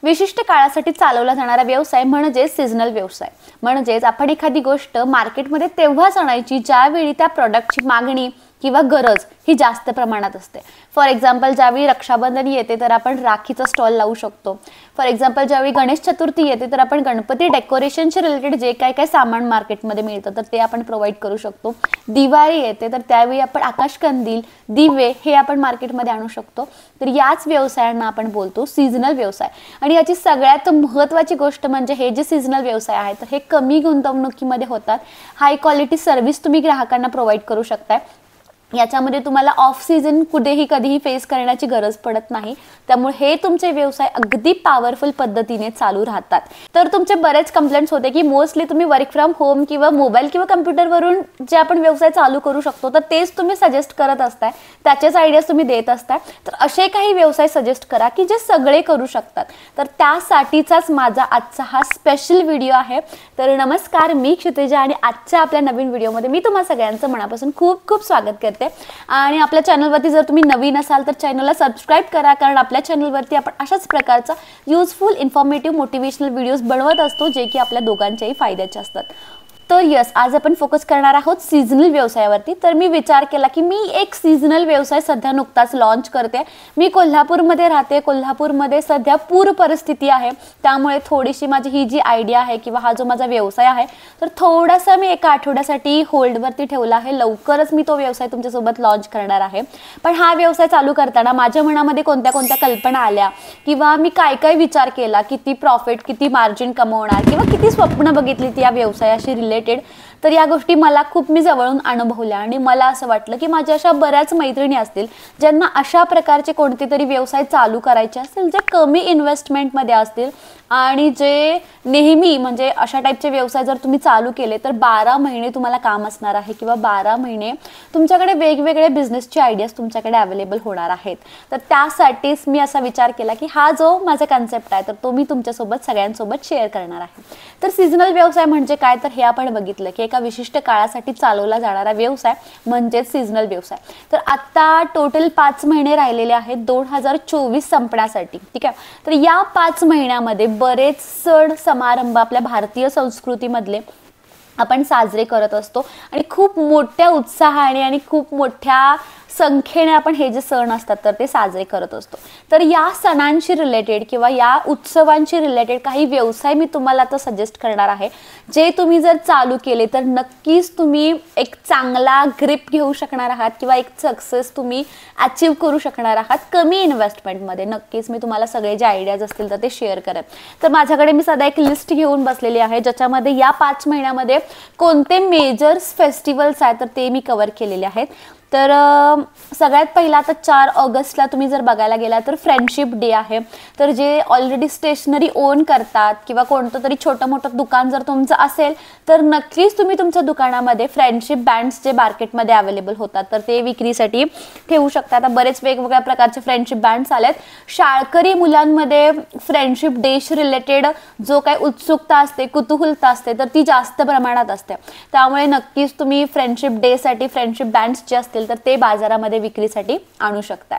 विशिष्ट काळासाठी चालवला जाणारा व्यवसाय म्हणजे सीझनल व्यवसाय। म्हणजेच आपण एखादी गोष्ट मार्केटमध्ये तेव्हाच आणायची ज्यावेळी त्या प्रॉडक्टची मागणी किंवा गरज ही जास्त प्रमाणात असते। फॉर एक्झाम्पल ज्यावेळी रक्षाबंधन येते तर आपण राखीचा स्टॉल लावू शकतो। फॉर एक्झाम्पल ज्यावेळी गणेश चतुर्थी येते तर आपण गणपती डेकोरेशनशी रिलेटेड जे काय सामान मार्केटमध्ये मिळतं तर ते आपण प्रोव्हाइड करू शकतो। दिवाळी येते तर त्यावेळी आपण आकाशकंदील, दिवे हे आपण मार्केटमध्ये आणू शकतो। तर याच व्यवसायांना आपण बोलतो सीझनल व्यवसाय। आणि याची सगळ्यात महत्त्वाची गोष्ट म्हणजे हे जे सीझनल व्यवसाय आहे तर हे कमी गुंतवणुकीमध्ये होतात। हाय क्वालिटी सर्व्हिस तुम्ही ग्राहकांना प्रोव्हाइड करू शकता। याच्यामध्ये तुम्हाला ऑफ सीजन कुठेही कधीही फेस करण्याची गरज पडत नाही। त्यामुळे हे तुमचे व्यवसाय अगदी पॉवरफुल पद्धतीने चालू राहतात। तर तुमचे बरेच कंप्लेंट्स होते की मोस्टली तुम्ही वर्क फ्रॉम होम किंवा मोबाईल किंवा कम्प्युटरवरून जे आपण व्यवसाय चालू करू शकतो तर तेच तुम्ही सजेस्ट करत असताय, त्याचेच आयडियाज तुम्ही देत असताय। तर असे काही व्यवसाय सजेस्ट करा की जे सगळे करू शकतात। तर त्यासाठीचाच माझा आजचा हा स्पेशल व्हिडिओ आहे। तर नमस्कार, मी क्षितिजा आणि आजच्या आपल्या नवीन व्हिडिओमध्ये मी तुम्हा सगळ्यांचं मनापासून खूप खूप स्वागत करते। आणि आपल्या चॅनलवरती जर तुम्ही नवीन असाल तर चॅनलला सबस्क्राइब करा, कारण आपल्या चॅनलवरती आपण अशाच प्रकारचा युजफुल, इन्फॉर्मेटिव्ह, मोटिवेशनल व्हिडिओज बनवत असतो जे की आपल्या दोघांच्याही फायद्याचे असतात। तर यस, आज आपण फोकस करणार आहोत सीझनल व्यवसायावरती। तर मी विचार केला की मी एक सीझनल व्यवसाय सध्या नुकताच लॉन्च करते। मी कोल्हापूरमध्ये राहते। कोल्हापूरमध्ये सध्या पूर परिस्थिती आहे, त्यामुळे थोडीशी माझी ही जी आयडिया आहे किंवा हा जो माझा व्यवसाय आहे तर थोडासा मी एका आठवड्यासाठी होल्डवरती ठेवला आहे। लवकरच मी तो व्यवसाय तुमच्यासोबत लॉन्च करणार आहे। पण हा व्यवसाय चालू करताना माझ्या मनामध्ये कोणत्या कोणत्या कल्पना आल्या किंवा मी काय काय विचार केला, किती प्रॉफिट, किती मार्जिन कमवणार किंवा किती स्वप्न बघितली ती या व्यवसायाशी रिलेटेड, तर या गोष्टी मला खूप मी जवळून अनुभवल्या। आणि मला असं वाटलं की माझ्या अशा बऱ्याच मैत्रिणी असतील ज्यांना अशा प्रकारचे कोणते तरी व्यवसाय चालू करायचे असतील जे कमी इन्व्हेस्टमेंटमध्ये असतील आणि जे नेहमी म्हणजे अशा टाईपचे व्यवसाय जर तुम्ही चालू केले तर 12 महिने तुम्हाला काम असणार आहे किंवा 12 महिने तुमच्याकडे वेगवेगळे बिझनेसचे आयडियाज तुमच्याकडे अवेलेबल होणार आहेत। तर त्यासाठीच मी असा विचार केला की हा जो माझा कन्सेप्ट आहे तर तो मी तुमच्यासोबत सगळ्यांसोबत शेअर करणार आहे। तर सीझनल व्यवसाय म्हणजे काय, तर हे आपण बघितलं की एका विशिष्ट काळासाठी चालवला जाणारा व्यवसाय म्हणजे सीझनल व्यवसाय। तर आता टोटल 5 महिने राहिलेले आहेत 2024 संपण्यासाठी, ठीक आहे। तर या 5 महिन्यामध्ये बरेच सण समारंभ आपल्या भारतीय संस्कृतीमधले आपण साजरे करत असतो आणि खूप मोठ्या उत्साहाने आणि खूप मोठ्या संख्येने आपण हे जे सण असतात तर ते साजरे करत असतो। तर या सणांशी रिलेटेड किंवा या उत्सवांशी रिलेटेड काही व्यवसाय मी तुम्हाला आता सजेस्ट करणार आहे, जे तुम्ही जर चालू केले तर नक्कीच तुम्ही एक चांगला ग्रिप घेऊ शकणार आहात किंवा एक सक्सेस तुम्ही अचीव करू शकणार आहात कमी इन्व्हेस्टमेंटमध्ये। नक्कीच मी तुम्हाला सगळे जे आयडियाज असतील तर ते शेअर करेन। तर माझ्याकडे मी सध्या एक लिस्ट घेऊन बसलेली आहे ज्याच्यामध्ये या 5 महिन्यामध्ये कोणते मेजर्स फेस्टिवल्स आहेत तर ते मी कव्हर केलेले आहेत। तर सगळ्यात पहिला तर 4 ऑगस्टला तुम्ही जर बघायला गेला तर फ्रेंडशिप डे आहे। तर जे ऑलरेडी स्टेशनरी ओन करतात किंवा कोणतं तरी छोटं मोठं दुकान जर तुमचं असेल तर नक्कीच तुम्ही तुमच्या दुकानामध्ये फ्रेंडशिप बँड्स जे मार्केटमध्ये अवेलेबल होतात तर ते विक्रीसाठी ठेवू शकता। आता बरेच वेगवेगळ्या प्रकारचे फ्रेंडशिप बँड्स आलेत। शाळकरी मुलांमध्ये फ्रेंडशिप डेशी रिलेटेड जो काही उत्सुकता असते, कुतूहलता असते तर ती जास्त प्रमाणात असते। त्यामुळे नक्कीच तुम्ही फ्रेंडशिप डेसाठी फ्रेंडशिप बँड्स जे असतील तर ते बाजारामध्ये विक्रीसाठी आणू शकता।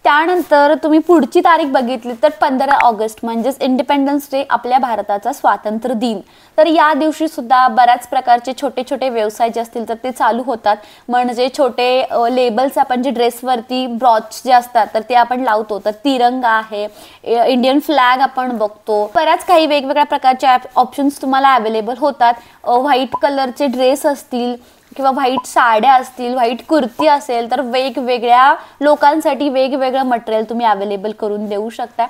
त्यानंतर तुम्ही पुढची तारीख बघितली तर 15 ऑगस्ट म्हणजेच इंडिपेंडन्स डे, आपल्या भारताचा स्वातंत्र्य दिन। तर या दिवशी सुद्धा बऱ्याच प्रकारचे छोटे छोटे व्यवसाय जे असतील तर ते चालू होतात। म्हणजे छोटे लेबल्स आपण जे ड्रेसवरती ब्रॉच जे असतात तर ते आपण लावतो। तर तिरंगा आहे, इंडियन फ्लॅग आपण बघतो, बऱ्याच काही वेगवेगळ्या प्रकारचे ऑप्शन्स तुम्हाला अवेलेबल होतात। व्हाईट कलरचे ड्रेस असतील किंवा व्हाईट साड्या असतील, व्हाईट कुर्ती असेल तर वेगवेगळ्या लोकांसाठी वेगवेगळं मटेरियल तुम्ही अवेलेबल करून देऊ शकता।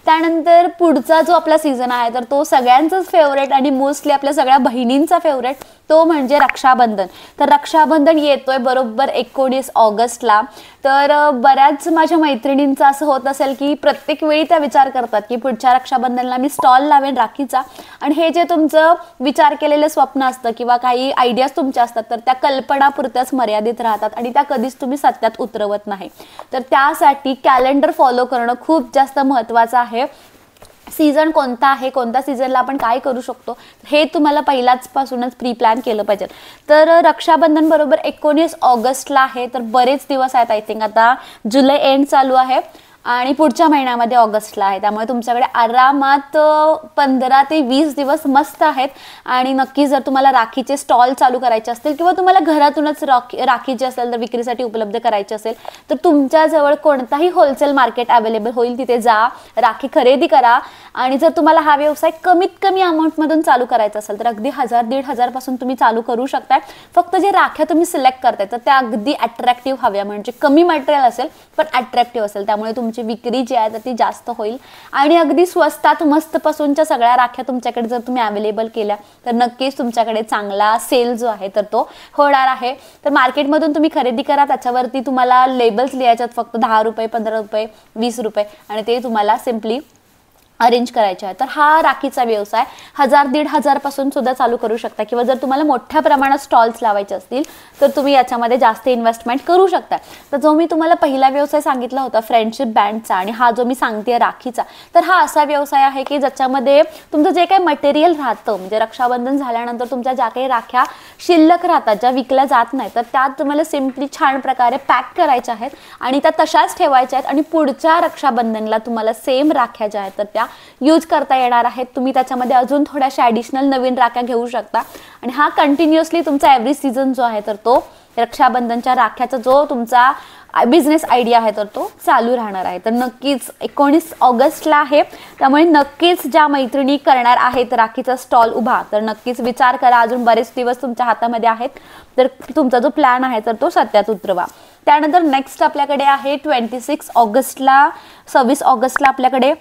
त्यानंतर पुढचा जो आपला सीझन आहे तर तो सगळ्यांचाच फेवरेट आणि मोस्टली आपल्या सगळ्या बहिणींचा फेवरेट, तो म्हणजे रक्षाबंधन। तर रक्षाबंधन येतोय बरोबर 19 ऑगस्टला। तर बऱ्याच माझ्या मैत्रिणींचं असं होत असेल की प्रत्येक वेळी त्या विचार करतात की पुढच्या रक्षाबंधनला मी स्टॉल लावेन राखीचा, आणि हे जे तुमचं विचार केलेलं स्वप्न असतं किंवा काही आयडियाज तुमच्या असतात तर त्या कल्पनापुरत्याच मर्यादित राहतात आणि त्या कधीच तुम्ही सत्यात उतरवत नाही। तर त्यासाठी कॅलेंडर फॉलो करणं खूप जास्त महत्त्वाचं आहे। सीझन कोणता आहे, कोणत्या सीझनला आपण काय करू शकतो हे तुम्हाला पहिल्याच पासूनच प्री प्लॅन केलं पाहिजे। तर रक्षाबंधन बरोबर 19 ऑगस्टला आहे। तर बरेच दिवस आहेत, आय थिंक आता जुलै एंड चालू आहे आणि पुढच्या महिन्यामध्ये ऑगस्टला आहे, त्यामुळे तुमच्याकडे आरामात 15 ते 20 दिवस मस्त आहेत. आणि नक्की जर तुम्हाला राखीचे स्टॉल चालू करायचे असतील किंवा तुम्हाला घरातूनच राखी जी असेल तर विक्रीसाठी उपलब्ध करायची असेल तर तुमच्याजवळ कोणताही होलसेल मार्केट अवेलेबल होईल तिथे जा, राखी खरेदी करा. आणि जर तुम्हाला हा व्यवसाय कमीत कमी अमाऊंटमधून चालू करायचा असेल तर अगदी 1000-1500 पासून तुम्ही चालू करू शकता. फक्त जे राख्या तुम्ही सिलेक्ट करताय तर त्या अगदी अट्रॅक्टिव्ह हव्या, म्हणजे कमी मटेरियल असेल पण अट्रॅक्टिव्ह असेल, त्यामुळे तुमची विक्री जी आहे तर ती जास्त होईल. आणि अगदी स्वस्तात मस्त पासूनच्या सगळ्या राख्या तुमच्याकडे जर तुम्ही अवेलेबल केल्या तर नक्कीच तुमच्याकडे चांगला सेल जो आहे तर तो होणार आहे. तर मार्केटमधून तुम्ही खरेदी करा, त्याच्यावरती तुम्हाला लेबल्स लिहायच्यात फक्त 10 रुपये, 15 रुपये, 20 रुपये आणि ते तुम्हाला सिम्पली अरेंज करायचे आहे. तर हा राखीचा व्यवसाय 1000-1500 पासून सुद्धा चालू करू शकता. किंवा जर तुम्हाला मोठ्या प्रमाणात स्टॉल्स लावायचे असतील तर तुम्ही याच्यामध्ये जास्त इन्व्हेस्टमेंट करू शकता. तर जो मी तुम्हाला पहिला व्यवसाय सांगितला होता फ्रेंडशिप बँडचा आणि हा जो मी सांगते राखीचा, तर हा असा व्यवसाय आहे की ज्याच्यामध्ये तुमचं जे काही मटेरियल राहतं, म्हणजे रक्षाबंधन झाल्यानंतर तुमच्या ज्या काही राख्या शिल्लक राहतात ज्या विकल्या जात नाही तर त्या तुम्हाला सिम्पली छान प्रकारे पॅक करायच्या आहेत आणि त्या तशाच ठेवायच्या आहेत आणि पुढच्या रक्षाबंधनला तुम्हाला सेम राख्या ज्या आहेत तर त्या यूज करता येणार आहेत. तुम्ही त्याच्यामध्ये अजून थोड्याशा ॲडिशनल नवीन राख्या घेऊ शकता आणि हा कंटिन्युअसली तुमचा एव्हरी सीझन जो आहे तर तो रक्षाबंधनच्या राख्याचा जो तुमचा बिझनेस आयडिया आहे तर तो चालू राहणार आहे. तर नक्कीच 19 ऑगस्टला आहे, त्यामुळे नक्कीच ज्या मैत्रिणी करणार आहेत राखीचा स्टॉल उभा तर नक्कीच विचार करा. अजून बरेच दिवस तुमच्या हातामध्ये आहेत तर तुमचा जो प्लॅन आहे तर तो सत्यात उतरवा. त्यानंतर नेक्स्ट आपल्याकडे आहे 26 ऑगस्टला, 26 ऑगस्टला आपल्याकडे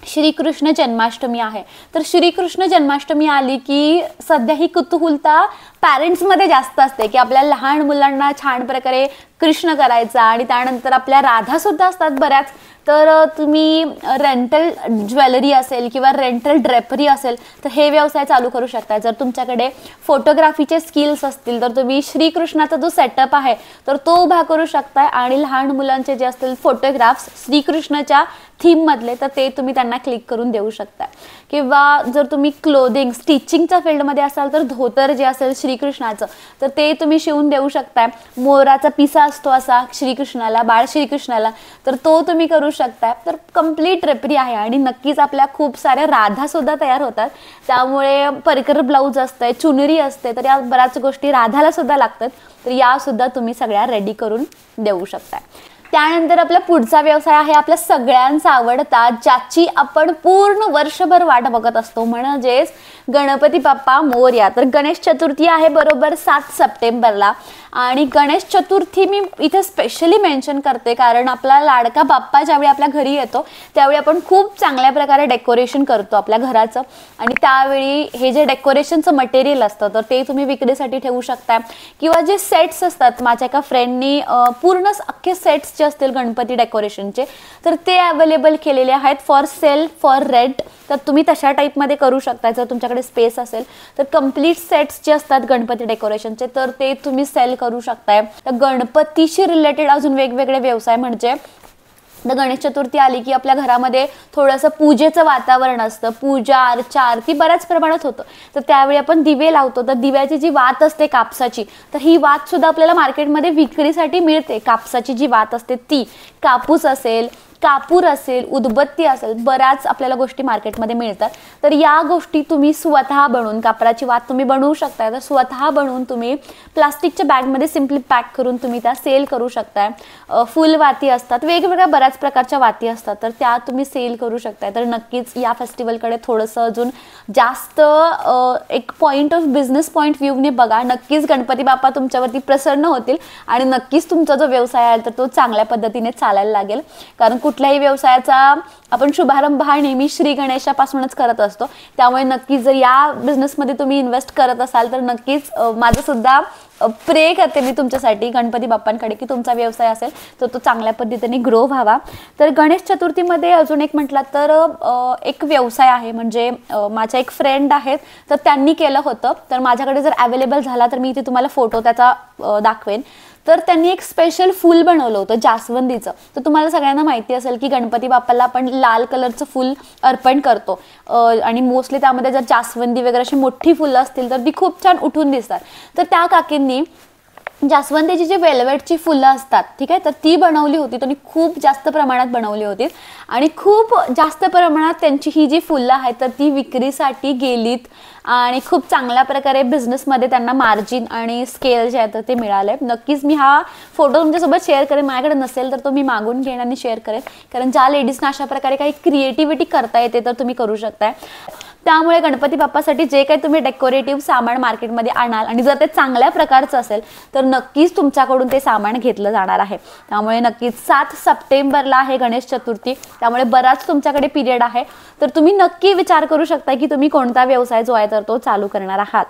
श्रीकृष्ण जन्माष्टमी आहे. तर श्रीकृष्ण जन्माष्टमी आली की सध्या ही कुतूहलता पॅरेंट्समध्ये जास्त असते की आपल्या लहान मुलांना छान प्रकारे कृष्ण करायचा आणि त्यानंतर आपल्या राधा सुद्धा असतात बऱ्याच. तर तुम्ही रेंटल ज्वेलरी असेल किंवा रेंटल ड्रेपरी असेल तर हे व्यवसाय चालू करू शकता. जर तुमच्याकडे फोटोग्राफीचे स्किल्स असतील तर तुम्ही श्रीकृष्णाचा जो सेटअप आहे तर तो उभा करू शकता आणि लहान मुलांचे जे असतील फोटोग्राफ्स श्रीकृष्णाच्या थीम मधले तर ते तुम्ही त्यांना क्लिक करून देऊ शकता. किंवा जर तुम्ही क्लोदिंग स्टिचिंगच्या फील्डमध्ये असाल तर धोतर जे असेल श्रीकृष्णाचं तर ते तुम्ही शिवून देऊ शकता. मोराचा पिसा असतो असा श्रीकृष्णाला, बाळ श्रीकृष्णाला, तर तो तुम्ही करू शकता. तर कंप्लीट ड्रेपरी आहे आणि नक्कीच आपल्या खूप साऱ्या राधा सुद्धा तयार होतात, त्यामुळे परकर ब्लाऊज असते, चुनरी असते, तर या बऱ्याच गोष्टी राधाला सुद्धा लागतात. तर या सुद्धा तुम्ही सगळ्या रेडी करून देऊ शकता. त्यानंतर आपला पुढचा व्यवसाय आहे आपल्या सगळ्यांचा आवडता, ज्याची आपण पूर्ण वर्षभर वाट बघत असतो, म्हणजेच गणपती बाप्पा मोरया. तर गणेश चतुर्थी आहे बरोबर 7 सप्टेंबरला आणि गणेश चतुर्थी मी इथे स्पेशली मेन्शन करते कारण आपला लाडका बाप्पा ज्यावेळी आपल्या घरी येतो त्यावेळी आपण खूप चांगल्या प्रकारे डेकोरेशन करतो आपल्या घराचं आणि त्यावेळी हे जे डेकोरेशनचं मटेरियल असतं तर ते तुम्ही विक्रीसाठी ठेवू शकता. किंवा जे सेट्स असतात, माझ्या एका फ्रेंडनी पूर्ण अख्खे सेट्स जे असतील गणपती डेकोरेशनचे तर ते अवेलेबल केलेले आहेत फॉर सेल फॉर रेंट. तर तुम्ही तशा टाईपमध्ये करू शकता जर तुमच्याकडे स्पेस असेल तर. कंप्लीट सेट्स जे असतात गणपती डेकोरेशनचे तर ते तुम्ही सेल करू शकताय. तर गणपतीशी रिलेटेड अजून वेगवेगळे व्यवसाय म्हणजे तर गणेश चतुर्थी आली की आपल्या घरामध्ये थोडंसं पूजेचं वातावरण असतं, पूजा अर्चा आरती बऱ्याच प्रमाणात होतं. तर त्यावेळी आपण दिवे लावतो तर दिव्याची जी वात असते कापसाची तर ही वात सुद्धा आपल्याला मार्केटमध्ये विक्रीसाठी मिळते. कापसाची जी वात असते ती, कापूस असेल, कापूर असेल, उदबत्ती असेल, बऱ्याच आपल्याला गोष्टी मार्केटमध्ये मिळतात. तर या गोष्टी तुम्ही स्वतः बनवून, कापराची वात तुम्ही बनवू शकता तर स्वतः बनवून तुम्ही प्लास्टिकच्या बॅगमध्ये सिम्पली पॅक करून तुम्ही त्या सेल करू शकताय. फुलवाती असतात, वेगवेगळ्या बऱ्याच प्रकारच्या वाती असतात तर त्या तुम्ही सेल करू शकताय. तर नक्कीच या फेस्टिवलकडे थोडंसं अजून जास्त एक पॉईंट ऑफ बिझनेस पॉईंट व्ह्यूने बघा. नक्कीच गणपती बाप्पा तुमच्यावरती प्रसन्न होतील आणि नक्कीच तुमचा जो व्यवसाय आहे तर तो चांगल्या पद्धतीने चालायला लागेल. कारण कुठल्याही व्यवसायाचा आपण शुभारंभ हा नेहमी श्री गणेशापासूनच करत असतो, त्यामुळे नक्कीच जर या बिझनेसमध्ये तुम्ही इन्व्हेस्ट करत असाल तर नक्कीच माझं सुद्धा प्रे करते मी तुमच्यासाठी गणपती बाप्पांकडे की तुमचा व्यवसाय असेल तर तो चांगल्या पद्धतीने ग्रो व्हावा. तर गणेश चतुर्थीमध्ये अजून एक म्हटलं तर एक व्यवसाय आहे, म्हणजे माझ्या एक फ्रेंड आहेत तर त्यांनी केलं होतं. तर माझ्याकडे जर अवेलेबल झाला तर मी इथे तुम्हाला फोटो त्याचा दाखवेन. तर त्यांनी एक स्पेशल फूल बनवलं होतं जास्वंदीचं. तर तुम्हाला सगळ्यांना माहिती असेल की गणपती बाप्पाला आपण लाल कलरचं फूल अर्पण करतो आणि मोस्टली त्यामध्ये जर जास्वंदी वगैरे अशी मोठी फुलं असतील तर ती खूप छान उठून दिसतात. तर त्या काकींनी जास्वंदीची जी वेल्वेटची फुलं असतात, ठीक आहे, तर ती बनवली होती, त्यांनी खूप जास्त प्रमाणात बनवली होती आणि खूप जास्त प्रमाणात त्यांची ही जी फुलं आहेत तर ती विक्रीसाठी गेलीत आणि खूप चांगल्या प्रकारे बिझनेसमध्ये त्यांना मार्जिन आणि स्केल जे आहे तर ते मिळाले. नक्कीच मी हा फोटो तुमच्यासोबत शेअर करेन, माझ्याकडे नसेल तर तो मी मागून घेईन आणि शेअर करेन, कारण ज्या लेडीजना अशा प्रकारे काही क्रिएटिव्हिटी करता येते तर तुम्ही करू शकताय. त्यामुळे गणपती बाप्पासाठी जे काही तुम्ही डेकोरेटिव्ह सामान मार्केटमध्ये आणाल आणि जर ते चांगल्या प्रकारचं असेल तर नक्कीच तुमच्याकडून ते सामान घेतलं जाणार आहे. त्यामुळे नक्कीच 7 सप्टेंबरला आहे गणेश चतुर्थी, त्यामुळे बराच तुमच्याकडे पिरियड आहे, तर तुम्ही नक्की विचार करू शकता की तुम्ही कोणता व्यवसाय जो आहे तर तो चालू करणार आहात.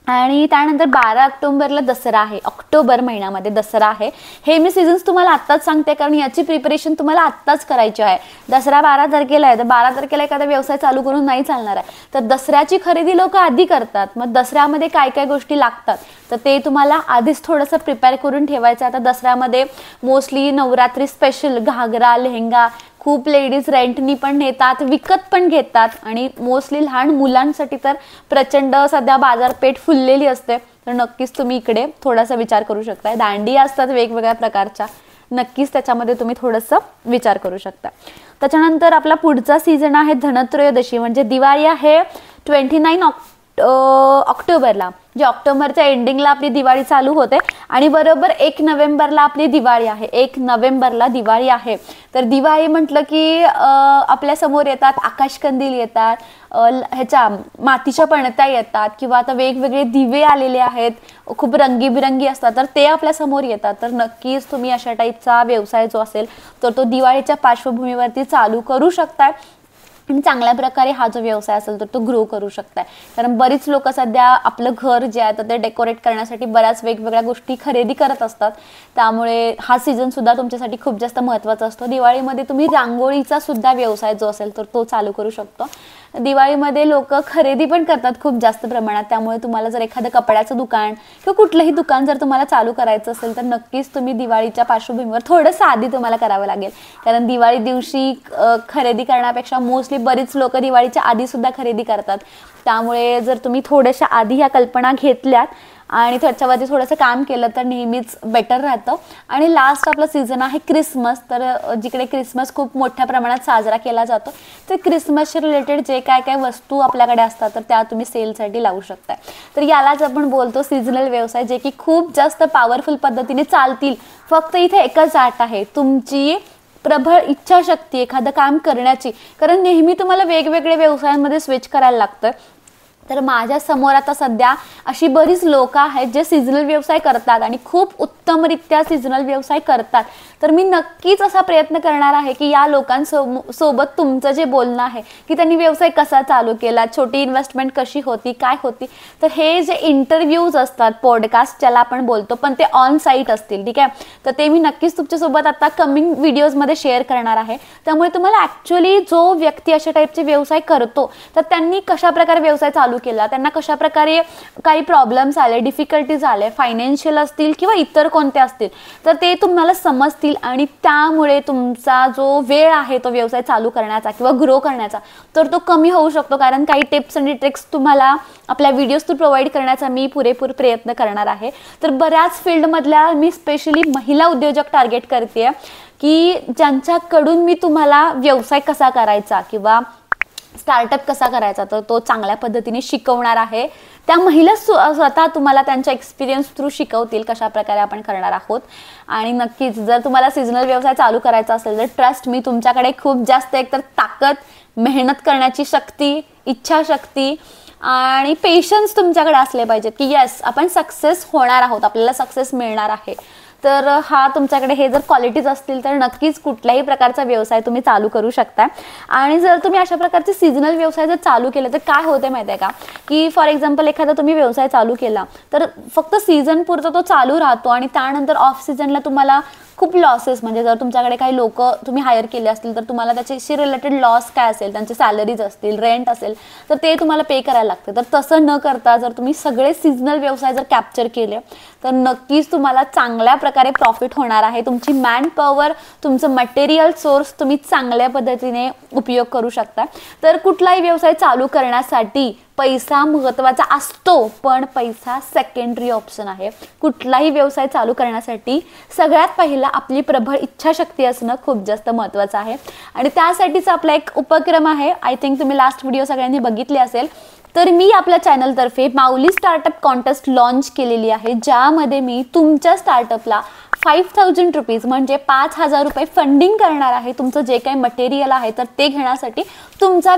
आणि त्यानंतर 12 ऑक्टोबरला दसरा आहे, ऑक्टोबर महिन्यामध्ये दसरा आहे. हे मी सीझन्स तुम्हाला आत्ताच सांगते कारण याची प्रिपरेशन तुम्हाला आत्ताच करायची आहे. दसरा 12 तारखेला आहे, तर 12 तारखेला एखादा व्यवसाय चालू करून नाही चालणार आहे, तर दसऱ्याची खरेदी लोक आधी करतात. मग दसऱ्यामध्ये काय काय गोष्टी लागतात तर ते तुम्हाला आधीच थोडंसं प्रिपेअर करून ठेवायचं. आता दसऱ्यामध्ये मोस्टली नवरात्री स्पेशल घागरा लेहंगा खूप लेडीज रेंटनी पण नेतात, विकत पण घेतात आणि मोस्टली लहान मुलांसाठी तर प्रचंड सध्या बाजारपेठ फुललेली असते, तर नक्कीच तुम्ही इकडे थोडासा विचार करू शकता. दांडिया असतात वेगवेगळ्या प्रकारच्या, नक्कीच त्याच्यामध्ये तुम्ही थोडंसं विचार करू शकता. त्याच्यानंतर आपला पुढचा सीझन आहे धनत्रयोदशी, म्हणजे दिवाळी आहे 29 ऑक्टोबरला, जे ऑक्टोबरच्या एंडिंगला आपली दिवाळी चालू होते आणि बरोबर 1 नोव्हेंबरला आपली दिवाळी आहे. 1 नोव्हेंबरला दिवाळी आहे, तर दिवाळी म्हटलं की आपल्या समोर येतात आकाशकंदील येतात, ह्याच्या मातीच्या पणत्या येतात किंवा आता वेगवेगळे दिवे आलेले आहेत, खूप रंगीबिरंगी असतात, तर ते आपल्या समोर येतात. तर नक्कीच तुम्ही अशा टाईपचा व्यवसाय जो असेल तर तो दिवाळीच्या पार्श्वभूमीवरती चालू करू शकताय आणि चांगल्या प्रकारे हा जो व्यवसाय असेल तर तो ग्रो करू शकताय. कारण बरीच लोक सध्या आपलं घर जे आहे तर ते डेकोरेट करण्यासाठी बऱ्याच वेगवेगळ्या गोष्टी खरेदी करत असतात, त्यामुळे हा सीझन सुद्धा तुमच्यासाठी खूप जास्त महत्त्वाचा असतो. दिवाळीमध्ये तुम्ही रांगोळीचा सुद्धा व्यवसाय जो असेल तर तो चालू करू शकतो. दिवाळीमध्ये लोक खरेदी पण करतात खूप जास्त प्रमाणात, त्यामुळे तुम्हाला जर एखादं कपड्याचं दुकान किंवा कुठलंही दुकान जर तुम्हाला चालू करायचं असेल तर नक्कीच तुम्ही दिवाळीच्या पार्श्वभूमीवर थोडंसं आधी तुम्हाला करावं लागेल, कारण दिवाळी दिवशी खरेदी करण्यापेक्षा मोस्टली बरीच लोक दिवाळीच्या आधी सुद्धा खरेदी करतात. त्यामुळे जर तुम्ही थोड्याशा आधी ह्या कल्पना घेतल्यात आणि त्याच्यावरती थोडंसं काम केलं तर नेहमीच बेटर राहतं. आणि लास्ट आपला सीझन आहे क्रिसमस, तर जिकडे क्रिसमस खूप मोठ्या प्रमाणात साजरा केला जातो, तर क्रिसमसशी रिलेटेड जे काय काय वस्तू आपल्याकडे असतात तर त्या तुम्ही सेलसाठी लावू शकताय. तर यालाच आपण बोलतो सीझनल व्यवसाय, जे की खूप जास्त पॉवरफुल पद्धतीने चालतील. फक्त इथे एकच अट आहे, तुमची प्रबळ इच्छाशक्ती एखादं काम करण्याची, कारण नेहमी तुम्हाला वेगवेगळे व्यवसायांमध्ये स्विच करायला लागतं. तर माझ्या समोर आता सध्या अशी बरीच लोक आहेत जे सीझनल व्यवसाय करतात आणि खूप उत्तमरित्या सीझनल व्यवसाय करतात. तर मी नक्कीच असा प्रयत्न करणार आहे की या लोकांसोबत तुमचं जे बोलणं आहे की त्यांनी व्यवसाय कसा चालू केला, छोटी इन्व्हेस्टमेंट कशी होती, काय होती, तर हे जे इंटरव्ह्यूज असतात, पॉडकास्ट ज्याला आपण बोलतो, पण ते ऑन साईट असतील, ठीक आहे, तर ते मी नक्कीच तुमच्यासोबत आता कमिंग व्हिडिओजमध्ये शेअर करणार आहे. त्यामुळे तुम्हाला ॲक्च्युअली जो व्यक्ती अशा टाईपचे व्यवसाय करतो तर त्यांनी कशाप्रकारे व्यवसाय चालू केला, त्यांना कशा प्रकारे काही प्रॉब्लेम्स आले, डिफिकल्टीज आले, फायनान्शियल असतील किंवा इतर कोणते असतील, तर ते तुम्हाला समजतील आणि त्यामुळे तुमचा जो वेळ आहे तो व्यवसाय चालू करण्याचा किंवा ग्रो करण्याचा तर तो कमी होऊ शकतो. कारण काही टिप्स आणि ट्रिक्स तुम्हाला आपल्या व्हिडिओज थ्रू प्रोव्हाइड करण्याचा मी पुरेपूर प्रयत्न करणार आहे. तर बऱ्याच फील्डमधल्या मी स्पेशली महिला उद्योजक टार्गेट करते की ज्यांच्याकडून मी तुम्हाला व्यवसाय कसा करायचा किंवा स्टार्टअप कसा करायचा तर तो चांगल्या पद्धतीने शिकवणार आहे. त्या महिला स्वतः तुम्हाला त्यांच्या एक्सपिरियन्स थ्रू शिकवतील कशा प्रकारे आपण करणार आहोत. आणि नक्कीच जर तुम्हाला सीझनल व्यवसाय चालू करायचा असेल तर ट्रस्ट मी तुमच्याकडे खूप जास्त एकतर ताकद, मेहनत करण्याची शक्ती, इच्छाशक्ती आणि पेशन्स तुमच्याकडे असले पाहिजेत की येस आपण सक्सेस होणार आहोत, आपल्याला सक्सेस मिळणार आहे. तर हा तुमच्याकडे हे जर क्वालिटीज असतील तर नक्कीच कुठल्याही प्रकारचा व्यवसाय तुम्ही चालू करू शकता. आणि जर तुम्ही अशा प्रकारचे सीझनल व्यवसाय जर चालू केले तर काय होते माहिती आहे का, की फॉर एक्झाम्पल एखादा तुम्ही व्यवसाय चालू केला तर फक्त सीझन पुरता तो चालू राहतो आणि त्यानंतर ऑफ सीझनला तुम्हाला खूप लॉसेस, म्हणजे जर तुमच्याकडे काही लोक तुम्ही हायर केले असतील तर तुम्हाला त्याच्याशी रिलेटेड लॉस काय असेल, त्यांचे सॅलरीज असतील, रेंट असेल, तर ते तुम्हाला पे करायला लागते. तर तसं न करता जर तुम्ही सगळे सीझनल व्यवसाय जर कॅप्चर केले तर नक्कीच तुम्हाला चांगल्या प्रकारे प्रॉफिट होणार आहे. तुमची मॅन पॉवर, तुमचं मटेरियल सोर्स तुम्ही चांगल्या पद्धतीने उपयोग करू शकता. तर कुठलाही व्यवसाय चालू करण्यासाठी पैसा महत्त्वाचा असतो, पण पैसा सेकंडरी ऑप्शन आहे. कुठलाही व्यवसाय चालू करण्यासाठी सगळ्यात पहिला आपली प्रबळ इच्छाशक्ती असणं खूप जास्त महत्त्वाचं आहे. आणि त्यासाठीच आपला एक उपक्रम आहे. आय थिंक तुम्ही लास्ट व्हिडिओ सगळ्यांनी बघितले असेल. तर मी आपल्या चॅनलतर्फे माऊली स्टार्टअप कॉन्टेस्ट लॉन्च केलेली आहे, ज्यामध्ये मी तुमच्या स्टार्टअपला 5000 रुपीज म्हणजे 5000 रुपये फंडिंग करणार आहे. तुमचं जे काही मटेरियल आहे तर ते घेण्यासाठी, तुमचा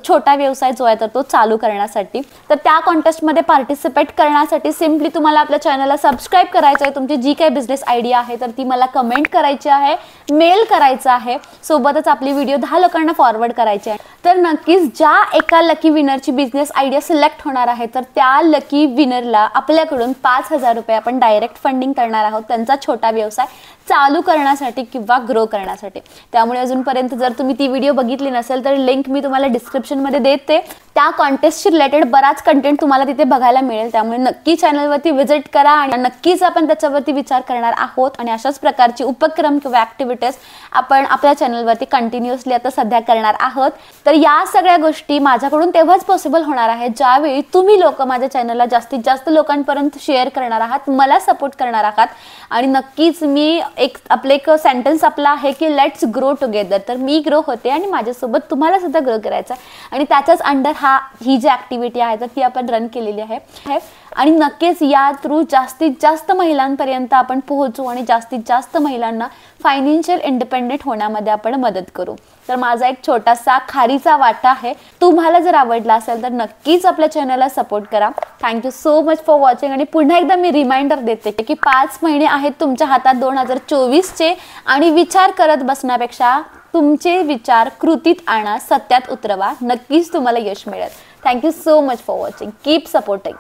छोटा व्यवसाय जो आहे तर तो चालू करण्यासाठी. तर त्या कॉन्टेस्टमध्ये पार्टिसिपेट करण्यासाठी सिम्पली तुम्हाला आपल्या चॅनलला सबस्क्राईब करायचं आहे. तुमची जी काही बिझनेस आयडिया आहे तर ती मला कमेंट करायची आहे, मेल करायचं आहे, सोबतच आपली व्हिडिओ 10 लोकांना फॉरवर्ड करायची आहे. तर नक्कीच ज्या एका लकी विनरची बिझनेस आयडिया सिलेक्ट होणार आहे तर त्या लकी विनरला आपल्याकडून 5000 रुपये आपण डायरेक्ट फंडिंग करणार आहोत, त्यांचा छोटा व्यवसाय चालू करण्यासाठी किंवा ग्रो करण्यासाठी. त्यामुळे अजूनपर्यंत जर तुम्ही ती व्हिडिओ बघितली नसेल तर लिंक मी तुम्हाला डिस्क्रिप्शनमध्ये देते. त्या कॉन्टेस्टशी रिलेटेड बराच कंटेंट तुम्हाला तिथे बघायला मिळेल. त्यामुळे नक्की चॅनलवरती व्हिजिट करा आणि नक्कीच आपण त्याच्यावरती विचार करणार आहोत. आणि अशाच प्रकारची उपक्रम किंवा ॲक्टिव्हिटीज आपण आपल्या चॅनलवरती कंटिन्युअसली आता सध्या करणार आहोत. तर या सगळ्या गोष्टी माझ्याकडून तेव्हाच पॉसिबल होणार आहे ज्यावेळी तुम्ही लोक माझ्या चॅनलला जास्तीत जास्त लोकांपर्यंत शेअर करणार आहात, मला सपोर्ट करणार आहात. आणि नक्कीच मी आपलं एक सेंटेन्स आपला आहे की लेट्स ग्रो टुगेदर. तर मी ग्रो होते आणि माझ्यासोबत तुम्हाला सुद्धा ग्रो करायचं आहे. आणि त्याच्याच अंडर ही जी ॲक्टिव्हिटी आहे तर ती आपण रन केलेली आहे. आणि नक्कीच या थ्रू जास्तीत जास्त महिलांपर्यंत आपण पोहोचू आणि जास्तीत जास्त महिलांना फायनान्शियल इंडिपेंडेंट होण्यामध्ये आपण मदत करू. तर माझा एक छोटासा खारीचा वाटा आहे. तुम्हाला जर आवडला असेल तर नक्कीच आपल्या चॅनलला सपोर्ट करा. Thank you so much for watching. आणि पुन्हा एकदा मी रिमाइंडर देते की 5 महिने आहेत तुमच्या हातात 2024चे. आणि विचार करत बसण्यापेक्षा तुमचे विचार कृतीत आणा, सत्यात उतरवा. नक्कीच तुम्हाला यश मिळेल. Thank you so much for watching. Keep supporting.